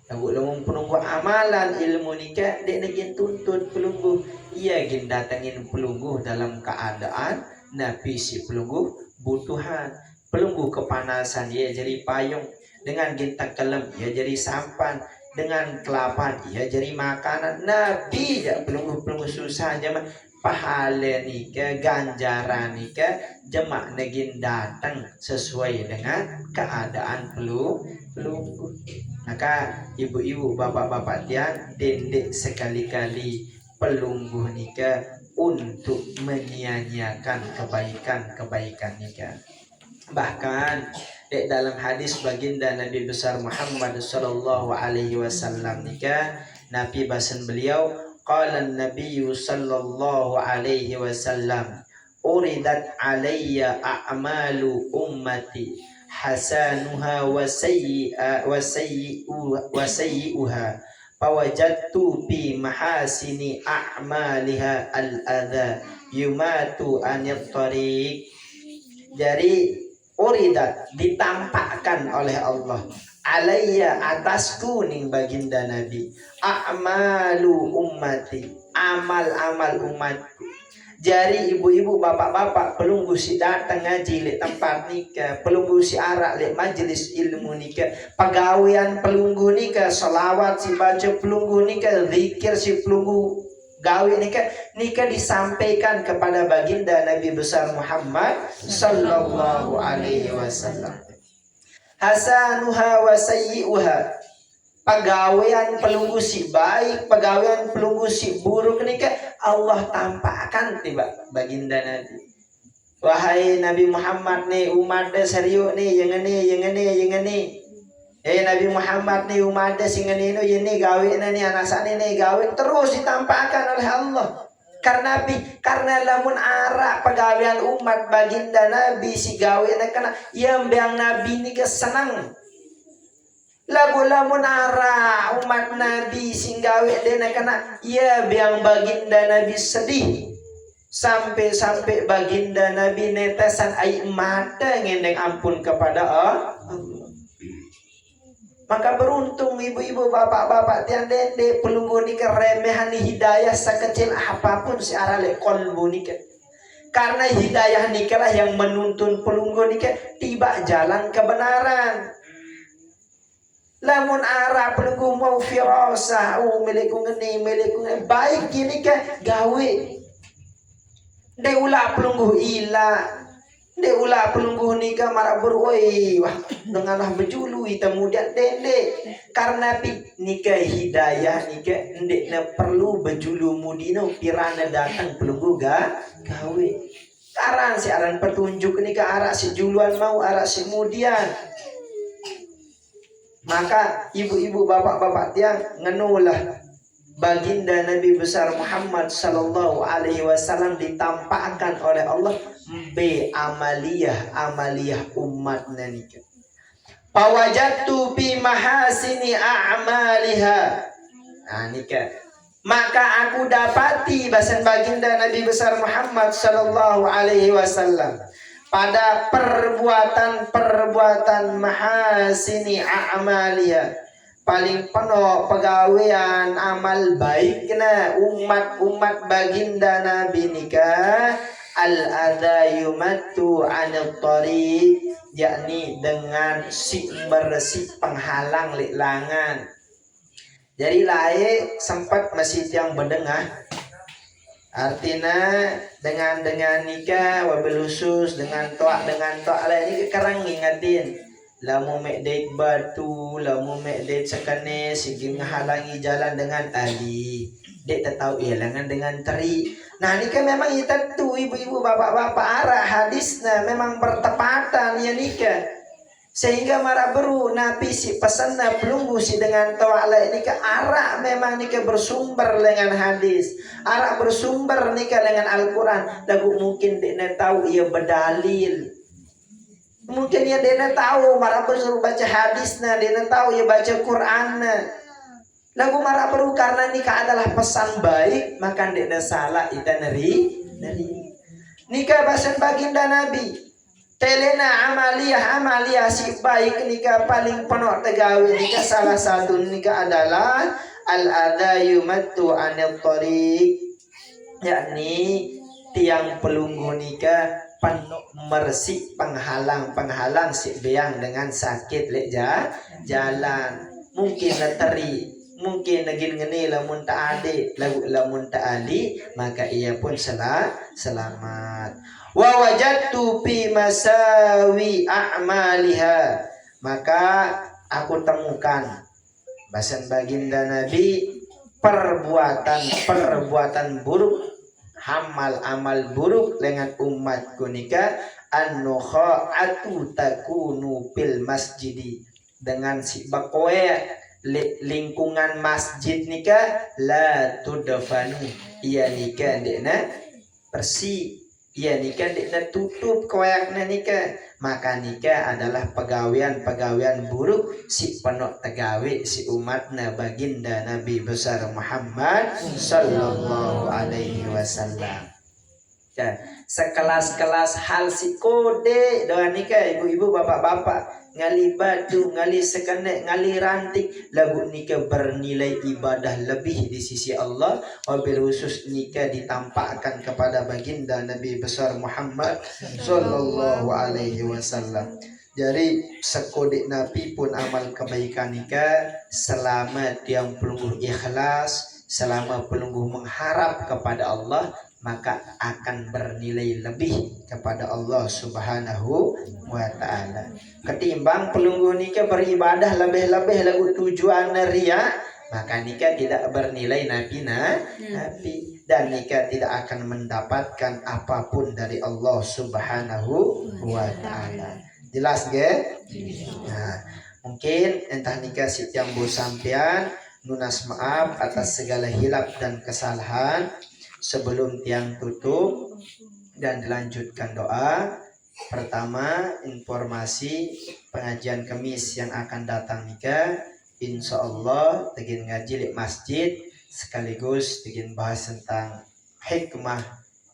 Lagu lamun pelunggu amalan ilmu nikah dek negin tuntut pelunggu. Ia gin datangin pelunggu dalam keadaan napi si pelunggu butuhan. Pelunggu kepanasan ia jadi payung, dengan gin tenggelam ia jadi sampan, dengan kelapan ia jadi makanan. Nabi ya pelunggu susah jemaah. Pahala nikah, ganjaran nikah, jemaah negin datang sesuai dengan keadaan pelunggu. Maka ibu-ibu bapak-bapak tiang dendek sekali-kali pelunggu nikah untuk menyia-nyiakan kebaikan nikah. Bahkan dalam hadis baginda Nabi besar Muhammad sallallahu alaihi wasallam nikah, Nabi bahasan beliau qala an-nabiy sallallahu alaihi wasallam uridat alayya a'malu ummati hasanuha wa sayyi'uha fawajadtu bi mahasini a'maliha al-adha yumatu anit tariq. Jadi uridat ditampakkan oleh Allah alayya atasku ning baginda Nabi a'malu ummati amal-amal umatku. Jari ibu-ibu bapak-bapak pelunggu si datang ngaji lek tempat nikah, pelunggu si arak lek majelis ilmu nikah, pegawaian pelunggu nikah, salawat si baca pelunggu nikah, zikir si pelunggu gawe nikah disampaikan kepada baginda Nabi besar Muhammad sallallahu alaihi wasallam. Hasanuha wa sayyi'uha, pegawaian pelunggu si baik, pegawaian pelunggu si buruk nikah Allah tampakkan tiba baginda Nabi. Wahai Nabi Muhammad nih umat serius nih yang ini. Nabi Muhammad nih umat sing ini gawe nih anak sane nih gawe terus ditampakkan oleh Allah. Karena lamun arak pegawaian umat baginda Nabi si gawe karena yang biang Nabi ni kesenang. Lamun arak umat Nabi sing gawe dena karena ia biang baginda Nabi sedih. Sampai baginda Nabi netesan air mata ngendeng ampun kepada Allah. Maka beruntung ibu-ibu bapak-bapak tiang dendek pelunggu nikah remehan hidayah sekecil apapun si arale kolbu nikah. Karena hidayah nikah lah yang menuntun pelunggu nikah tiba jalan kebenaran. Lamun arah pelunggu mau firasah, milikku ngeni, milikku ngeni. Baik gini ke gawe. Dek ulah pelunggu ilah. Dek ulah pelunggu nikah marah beroi. Wah, denganlah berjulu kemudian dek. Karena nikah hidayah nikah ndek na perlu berjulu mudino pirana datang pelunggu gawe. Aran si aran petunjuk nikah arah si juluan mau arah si mudian. Maka ibu-ibu bapak-bapak tiang ngenulah baginda Nabi besar Muhammad sallallahu alaihi wasallam ditampakkan oleh Allah amaliyah umat nikah. Pawajatu bi mahasini a'maliha. Nah nikah. Maka aku dapati bahasan baginda Nabi besar Muhammad sallallahu alaihi wasallam pada perbuatan mahasini a'maliha, paling penuh pegawaian amal baik kena umat baginda Nabi nikah al-adayumatu anil tariq, yakni dengan si bersih penghalang lilangan. Jadi lae sempat masih yang berdengah. Artinya dengan nikah wabil khusus dengan toak lain ini sekarang ngingetin lamu mek date batu, lamu mek date sekane sigi menghalangi jalan dengan ali. Dek tak tahu ilangan dengan teri. Nah ini kan memang kita tuh ibu-ibu bapak-bapak arah hadisnya memang bertepatan ya nikah. Sehingga marah beru Nabi si pesanna pelunggu si dengan tawala ini ke arah memang nikah bersumber dengan hadis, arah bersumber nikah dengan Al-Quran. Lagu mungkin dia tahu ia berdalil, mungkin ya dia tahu marah beru baca hadisnya, dia tahu ia baca Qurannya. Lagu marah beru karena nikah adalah pesan baik, maka dia salah ita neri nikah bahasan baginda Nabi. Telena amaliyah si baik nikah paling penuh tegawi nikah salah satu nikah adalah al-adayumatu anil tariq, yakni tiang pelunggu nikah penuh mersih penghalang si beang dengan sakit lek jalan. Mungkin teri, mungkin nagin ngeni lamun ta'adi lamun ta'ali, maka ia pun selamat. Wa wajadtu fi masawi a'maliha, maka aku temukan bahasan baginda Nabi perbuatan buruk, amal buruk dengan umatku nikah an-nukha'atu takunu fil masjidi, dengan si bakoe lingkungan masjid nikah la tudfanu, ia nikah dekna bersih, ia nikah dikna tutup koyakna nikah. Maka nikah adalah pegawaian buruk si penuh tegawi si umatna baginda Nabi besar Muhammad sallallahu alaihi wasallam. Sekelas-kelas hal si kode doa nikah ibu-ibu bapak-bapak, ngali batu, ngali sekenek, ngali ranting, lagu nikah bernilai ibadah lebih di sisi Allah. Wabil khusus nikah ditampakkan kepada baginda Nabi besar Muhammad sallallahu alaihi wasallam. Jadi sekodik Nabi pun amal kebaikan nikah selama yang pelungguh ikhlas, selama pelungguh mengharap kepada Allah, maka akan bernilai lebih kepada Allah Subhanahu wa ta'ala. Ketimbang pelungguh nikah beribadah lebih-lebih lagu tujuan riya, maka nikah tidak bernilai nabi dan nikah tidak akan mendapatkan apapun dari Allah Subhanahu wa ta'ala. Jelas ge? Nah, mungkin entah nikah si yang bu sampean nunas maaf atas segala hilap dan kesalahan. Sebelum tiang tutup dan dilanjutkan doa, pertama informasi pengajian Kemis yang akan datang nikah, insya Allah tegin ngaji di masjid sekaligus tegin bahas tentang hikmah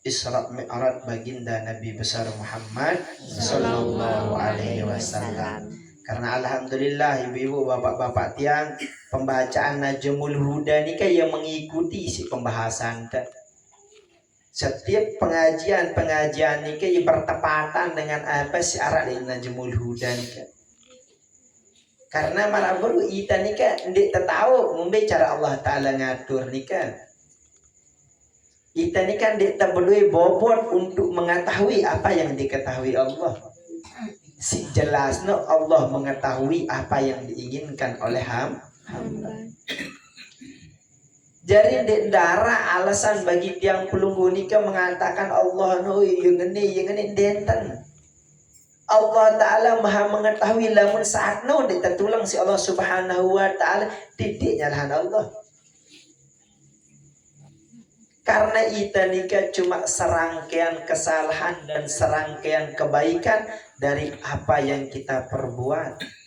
Isra Mi'raj baginda Nabi besar Muhammad sallallahu alaihi wasallam. Karena alhamdulillah ibu-ibu bapak-bapak tiang pembacaan Najmul Huda nikah yang mengikuti si pembahasan setiap pengajian nikah yang bertepatan dengan apa si arah di Najmul Huda nikah. Karena malah baru ita nika ndik tahu ngombe cara Allah Taala ngatur nika. Ita nika ndik berdua bobot untuk mengetahui apa yang diketahui Allah. Si jelas no Allah mengetahui apa yang diinginkan oleh hamba. Jadi dek darah alasan bagi tiang pelunggu nika mengatakan Allah no yang ini denten. Allah Ta'ala maha mengetahui lamun saat no dek tertulang si Allah Subhanahu Wa Ta'ala titik nyalahan Allah. Karena ita nika cuma serangkaian kesalahan dan serangkaian kebaikan dari apa yang kita perbuat.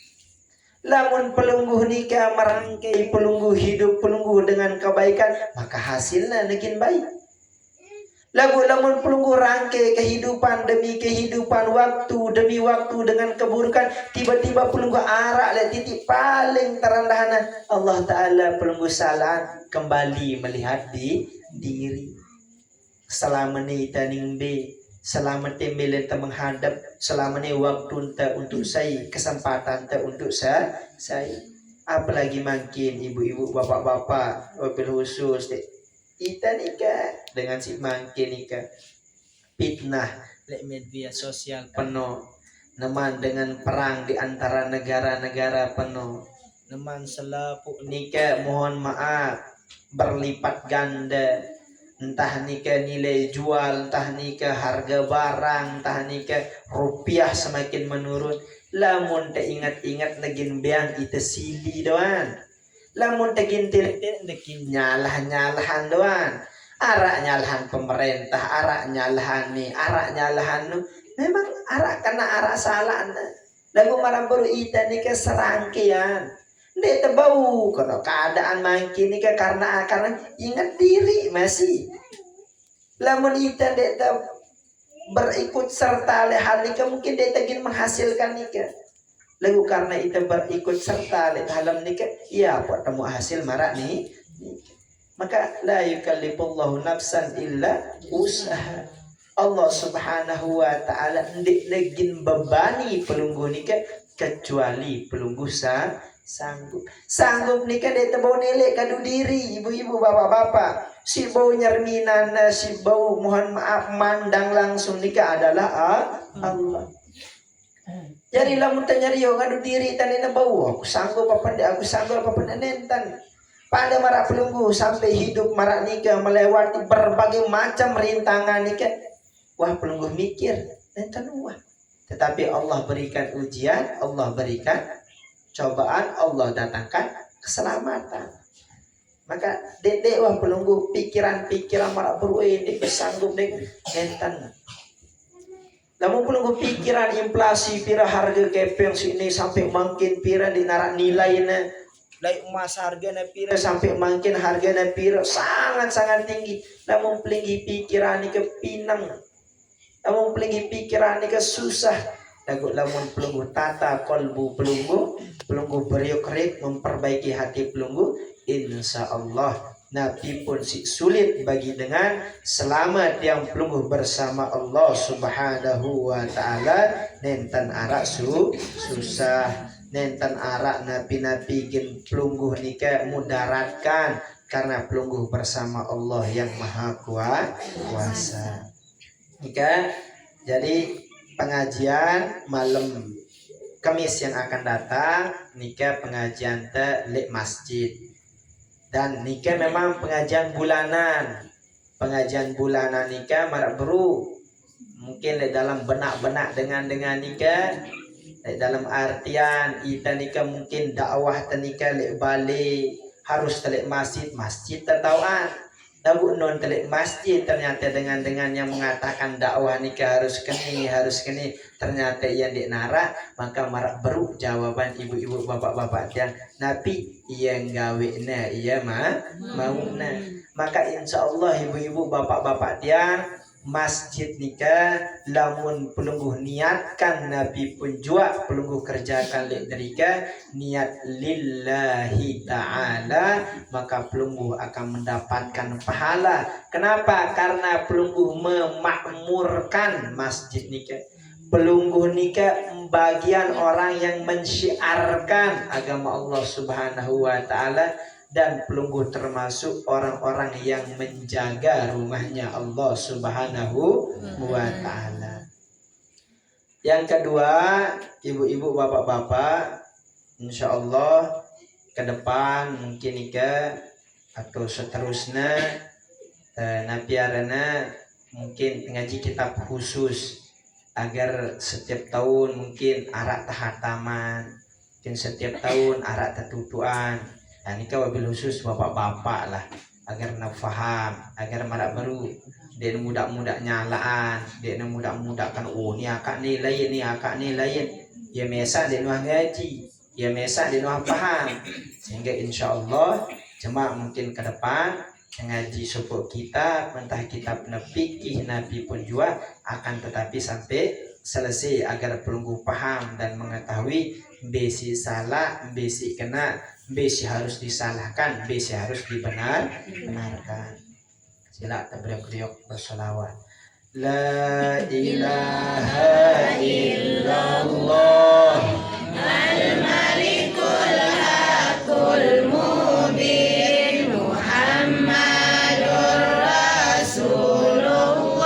Lamun pelungguh nikah merangkai pelungguh hidup pelungguh dengan kebaikan, maka hasilnya nekin baik. Lamun pelungguh rangkai kehidupan demi kehidupan, waktu demi waktu dengan keburukan, tiba-tiba pelungguh arak le titik paling terendahnya, Allah Ta'ala pelungguh salah kembali melihat di diri. Selama ni taning be, selama tembel enta menghadap, selama ni waktu enta untuk saya, kesempatan enta untuk saya. Apalagi makin ibu-ibu, bapak-bapak, wabil khusus ita nikah dengan si makin nikah fitnah lek media sosial penuh, neman dengan perang di antara negara-negara penuh, neman selapuk nikah mohon maaf berlipat ganda, entah nikah nilai jual, entah nikah harga barang, entah nikah rupiah semakin menurun. Lamun tak ingat-ingat negin beang ita sili doan. Lamun tak gintil nekin nyalah-nyalahan doan. Arak nyalahan pemerintah, arak nyalahan ni, arak nyalahan nu. Memang arak kena arak salah. Lagu marah baru ita nikah serangkaian. Dia terbau kalau keadaan makin nikah karena ingat diri masih. Lamun ita dia berikut serta oleh hal nikah mungkin dia ingin menghasilkan nikah. Lalu karena itu berikut serta oleh dalam nikah, iya buat temu hasil marak nih. Maka la yukallifullahu nafsan illa usaha. Allah Subhanahu Wa Ta'ala ndik legin bebani pelunggu nikah kecuali pelunggu sanggup nikah dia tebau nilai kadu diri ibu-ibu bapak-bapak. Si bau nyerminan, si bau mohon maaf mandang langsung nikah adalah Allah. Jadi lamun tanyariyo ngadu diri tanina bau aku sanggup apa ndak, aku sanggup apa nentan. Pada marak pelunggu sampai hidup marak nikah melewati berbagai macam rintangan nikah. Wah pelunggu mikir nentan wah. Tetapi Allah berikan ujian, Allah berikan cobaan, Allah datangkan keselamatan. Maka dek wah pelunggu pikiran marak berue dek sanggup dek nentan. Namun pelunggu pikiran inflasi pira harga kepeng sini sampai makin pira dinarak nilainya. Lai emas harganya pira sampai makin harganya pira sangat-sangat tinggi. Namun pelinggi pikiran ni ke pinang. Namun pelinggi pikiran ni ke susah. Namun pelunggu tata kolbu pelunggu beriuk-riuk memperbaiki hati pelunggu. Insya Allah Nabi pun sulit bagi dengan selamat yang pelunggu bersama Allah Subhanahu Wa Ta'ala. Nentan arak susah, nentan arak nabi-nabi gin pelunggu nikah mudaratkan karena pelunggu bersama Allah yang Maha Kuasa. Nikah jadi pengajian malam Kamis yang akan datang nikah pengajian lek masjid. Dan nikah memang pengajian bulanan. Pengajian bulanan nikah marak beru. Mungkin dalam benak-benak dengan nikah. Dalam artian ita nikah mungkin dakwah nikah lek balik. Harus telek masjid tertauan. Tahu non telek masjid ternyata dengan yang mengatakan dakwah nikah harus keni. Ternyata yang dinara maka marak beru jawaban ibu-ibu bapak-bapak yang Nabi yang gawe na iya mau na. Maka insya Allah ibu-ibu bapak-bapak yang masjid nikah lamun pelungguh niatkan Nabi pun jua pelungguh kerjakan lek derika niat lillahi ta'ala maka pelungguh akan mendapatkan pahala. Kenapa? Karena pelungguh memakmurkan masjid nikah. pelungguh nikah bagian orang yang mensyiarkan agama Allah Subhanahu wa taala, dan pelungguh termasuk orang-orang yang menjaga rumahnya Allah Subhanahu wa taala. Yang kedua, ibu-ibu, bapak-bapak, insya Allah ke depan mungkin nikah atau seterusnya napiarana mungkin ngaji kitab khusus agar setiap tahun mungkin arak tahataman, mungkin setiap tahun arak tatutuan. Nah nikah wabil khusus bapak-bapak lah, agar nak faham, agar marak baru dia muda-muda nyalaan, dia muda-muda kan oh ni akak ni lain, ni akak ni lain. Ya mesa dia nuah ngaji, ya mesa dia nuah paham, sehingga insya Allah cuma mungkin ke depan ngaji support kita mentah kitab fikih Nabi pun juga akan tetapi sampai selesai agar pelungguh paham dan mengetahui besi salah, besi kena, besi harus disalahkan, besi harus dibenarkan. Sila tabrak-riok bersolawat. La ilaha illallah Al-Malikul Hakul Mubin Muhammadur Rasulullah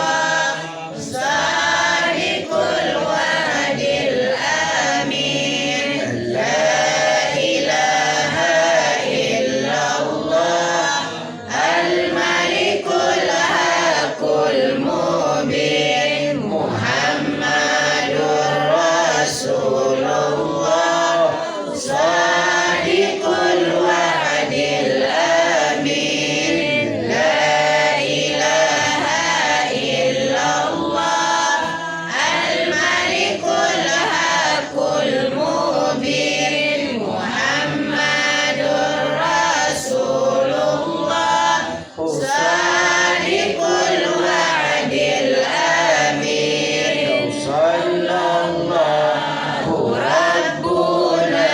Sadiqul Wadil Amin. La ilaha illallah Al-Malikul Hakul Mubin Muhammadur Rasulullah Sadiqul Wadil Amin. La ilaha illallah Al-Malikul Hakul Mubin Muhammadur Rasulullah Sadiqul Wadil Amin. Sallallahu Rabbuna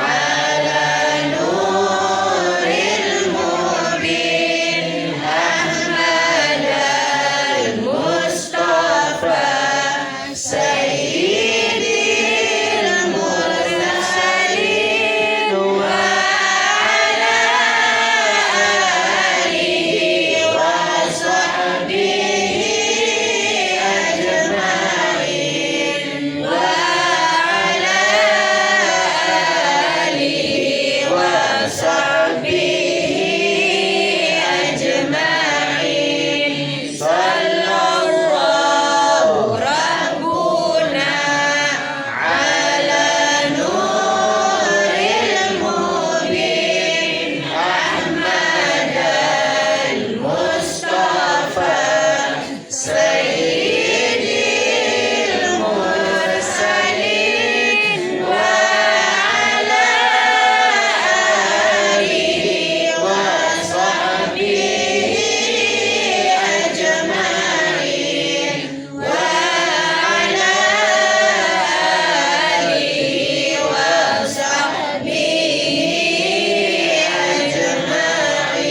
ala nuril mubin Ahmad al-Mustafa Sayyidil Mursalin wa ala alihi wa sahbihi ajma'in wa ala alihi wa sahbihi ajma'in. Sallallahu Rabbuna ala nuril mubin Ahmad al-Mustafa Sayyidil Mursalin wa ala alihi wa sahbihi ajma'in wa ala alihi wa sahbihi ajma'in.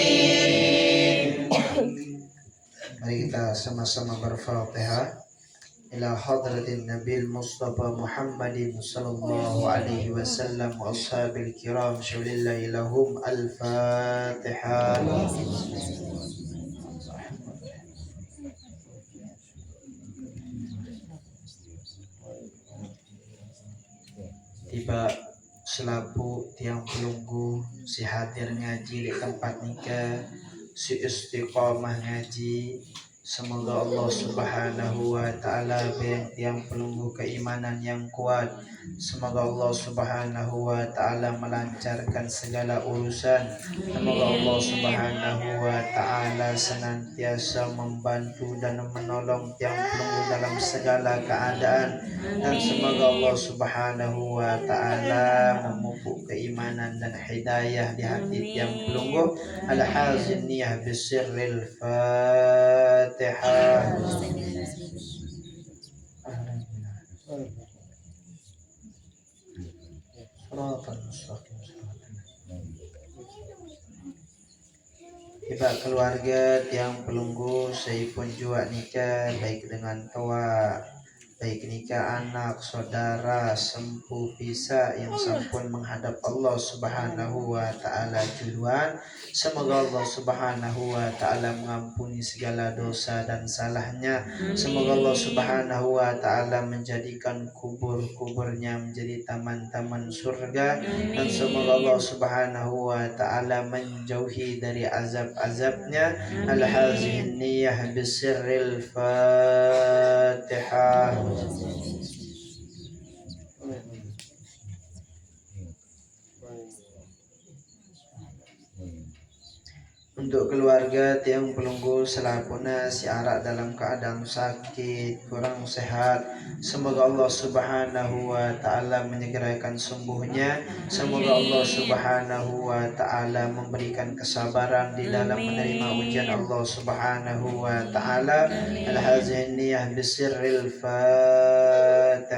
Mari kita sama-sama berfatihah ila hadratin Nabil Mustafa Muhammadin sallallahu alaihi wasallam wa ashabil kiram syulillahi lahum al-fatihah. Tiba selaku tiang pelunggu si hadir ngaji di tempat nikah, si istiqamah ngaji. Semoga Allah Subhanahu wa taala beri tiang pelunggu keimanan yang kuat. Semoga Allah Subhanahu wa taala melancarkan segala urusan. Semoga Allah Subhanahu wa taala senantiasa membantu dan menolong tiang pelunggu dalam segala keadaan. Dan semoga Allah Subhanahu wa taala memupuk keimanan dan hidayah di hati tiang pelunggu. Al-hazin niyah bisirril Fatihah. Tiba keluarga tiang pelunggu saya pun juga nikah baik dengan tua baik nikah anak, saudara, sempuh bisa yang sampun menghadap Allah Subhanahu wa taala duluan. Semoga Allah Subhanahu wa taala mengampuni segala dosa dan salahnya. Semoga Allah Subhanahu wa taala menjadikan kubur-kuburnya menjadi taman-taman surga, dan semoga Allah Subhanahu wa taala menjauhi dari azab-azabnya. Al-hazihin niyah bisirril Fatihah. Untuk keluarga tiang pelunggu selapuna si arak dalam keadaan sakit kurang sehat, semoga Allah Subhanahu wa taala menyegerakan sembuhnya. Semoga Allah Subhanahu wa taala memberikan kesabaran di dalam menerima ujian Allah Subhanahu wa taala. Al-hazihin niyah bisirril Fatihah.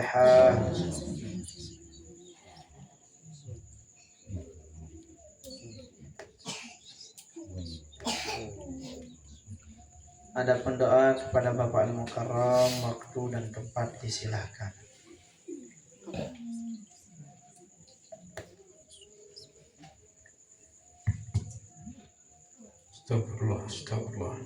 Ada pendoa kepada Bapak Al-Mukarram, waktu dan tempat disilahkan. Astagfirullah.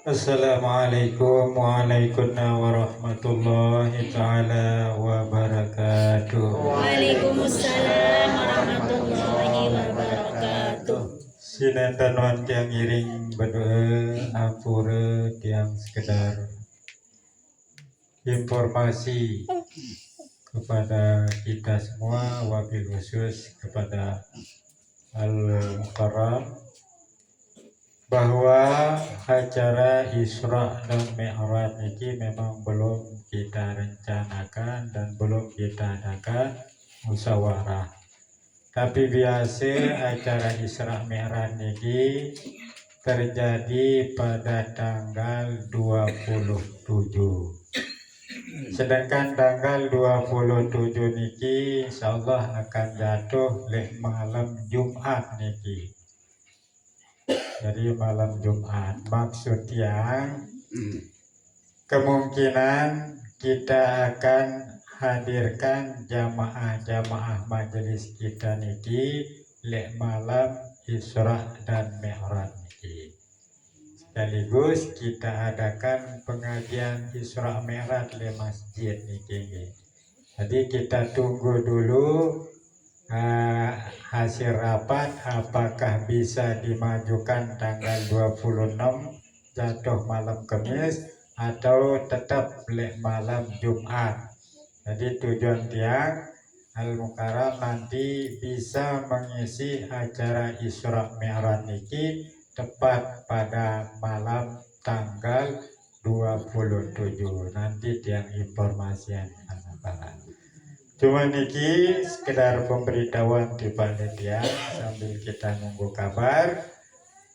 Assalamualaikum warahmatullahi ta'ala wabarakatuh. Waalaikumsalam warahmatullahi wabarakatuh. Sinenten wan tiang iring berdoa ampura tiang sekedar informasi kepada kita semua, wabil khusus kepada Al-Mukarram, bahwa acara Isra dan Mi'raj ini memang belum kita rencanakan dan belum kita adakan musyawarah. Tapi biasa acara Isra Mi'raj ini terjadi pada tanggal 27. Sedangkan tanggal 27 niki insyaallah akan jatuh leh malam Jumat niki. Jadi malam Jumat maksud yang kemungkinan kita akan hadirkan jamaah-jamaah majelis kita niki lek malam Isra dan Mi'raj niki. Sekaligus kita adakan pengajian Isra Mi'raj di masjid niki. Jadi kita tunggu dulu hasil rapat apakah bisa dimajukan tanggal 26 jatuh malam Kamis atau tetap lek malam Jumat. Jadi tujuan tiang Al-Mukarram nanti bisa mengisi acara Isra Mi'raj niki tepat pada malam tanggal 27. Nanti tiang informasian Al-Mukarram. Cuma niki sekedar pemberitahuan di panitia sambil kita nunggu kabar.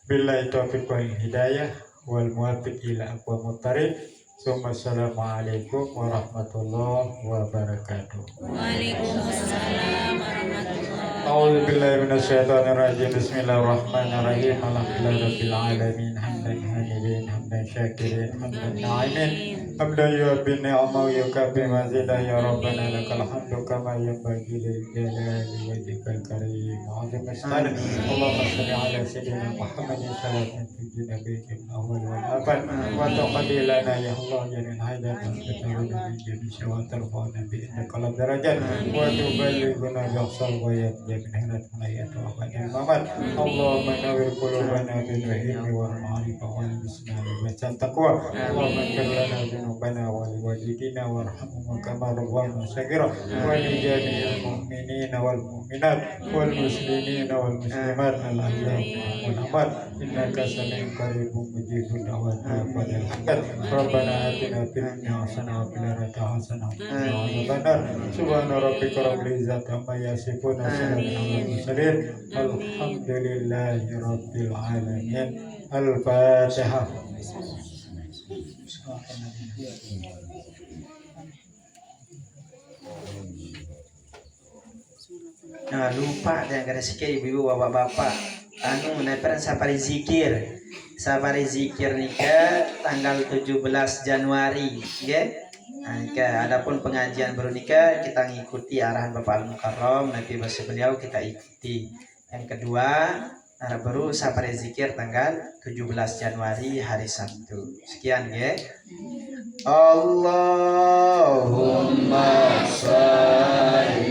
Billahi taufiq wal hidayah wal muwaffiq ila aqwamut thariq. Assalamualaikum warahmatullahi wabarakatuh. Waalaikumsalam warahmatullahi. A'udzu billahi minasyaitonir rajim. Bismillahirrahmanirrahim. Alhamdulillahirabbil alamin. Hamdan hamidin, hamdan syakirin, hamdan na'imin. Hamdan yu'abbi ni'ama wa yukafi mazidah ya Rabbana lakal hamdu kama yanbaghi lil jalali wajhikal karim. Azim astan. Allahumma shalli ala sayyidina Muhammadin sallallahu alaihi nabiyil awwal wal akhir. Wa taqaddilana ya Allah ya al-haidat wa tataruna bi jami syawat wa bi innaka darajat wa tuballighuna bi aqsal ghayat min hayat hayat wa badal mamat. Allahumma nawwir qulubana bil ilmi wal ma'rifah wal islam wa taqwa. Allahumma ighfir lana dhunubana wa liwalidina warhamhum kama rabbana shaghira wa li jami'il mu'minina wal mu'minat wal muslimina wal muslimat al ahya'i wal amwat innaka sami'un qaribun mujibud da'wat badal haqqat. Rabbana atina fid dunya hasanah wa fil akhirati hasanah wa qina adzabannar. Subhana rabbika rabbil izzati amma yasifun wa salamun alal mursalin alhamdulillahi rabbil alamin. Al-Fatihah. Nah lupa dan kada sikit ibu-ibu bapak-bapak anu meneperan sapari zikir sabari zikir nika tanggal 17 Januari nggih. Nah, adapun pengajian baru nikah kita ngikuti arahan Bapak Al-Mukarram, Nabi bahasa beliau kita ikuti. Yang kedua, arah baru sabari zikir tanggal 17 Januari hari Sabtu. Sekian ya. Allahumma sholli